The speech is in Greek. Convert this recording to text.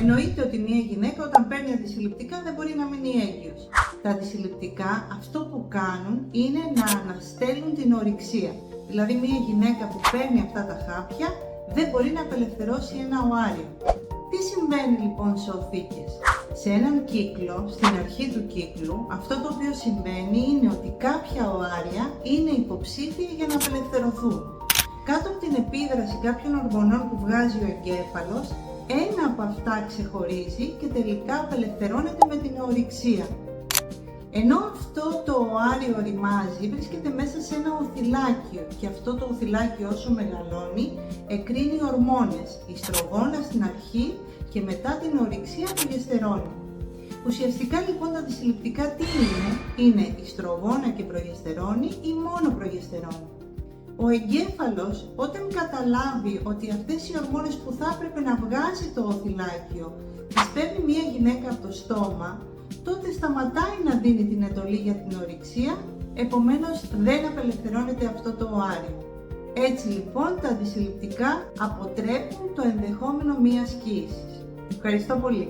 Εννοείται ότι μια γυναίκα όταν παίρνει αντισυλληπτικά δεν μπορεί να μείνει έγκυος. Τα αντισυλληπτικά αυτό που κάνουν είναι να αναστέλουν την ορυξία. Δηλαδή μια γυναίκα που παίρνει αυτά τα χάπια δεν μπορεί να απελευθερώσει ένα οάριο. Τι συμβαίνει λοιπόν σε οθήκες? Σε έναν κύκλο, στην αρχή του κύκλου, αυτό το οποίο συμβαίνει είναι ότι κάποια οάρια είναι υποψήφια για να απελευθερωθούν. Κάτω από την επίδραση κάποιων ορμονών που βγάζει ο εγκέφαλος, ένα από αυτά ξεχωρίζει και τελικά απελευθερώνεται με την ορυξία. Ενώ αυτό το οάριο οριμάζει, βρίσκεται μέσα σε ένα οθυλάκιο και αυτό το οθυλάκιο όσο μεγαλώνει εκρίνει ορμόνες, ιστρογόνα στην αρχή και μετά την ορυξία προγεστερόνη. Ουσιαστικά λοιπόν τα αντισυλληπτικά τι είναι ιστρογόνα και προγεστερόνη ή μόνο προγεστερόνη. Ο εγκέφαλος όταν καταλάβει ότι αυτές οι ορμόνες που θα έπρεπε να βγάζει το οθυλάκιο τις παίρνει μια γυναίκα από το στόμα, τότε σταματάει να δίνει την εντολή για την ορυξία, επομένως δεν απελευθερώνεται αυτό το οάριο. Έτσι λοιπόν τα αντισυλληπτικά αποτρέπουν το ενδεχόμενο μιας κύησης. Ευχαριστώ πολύ.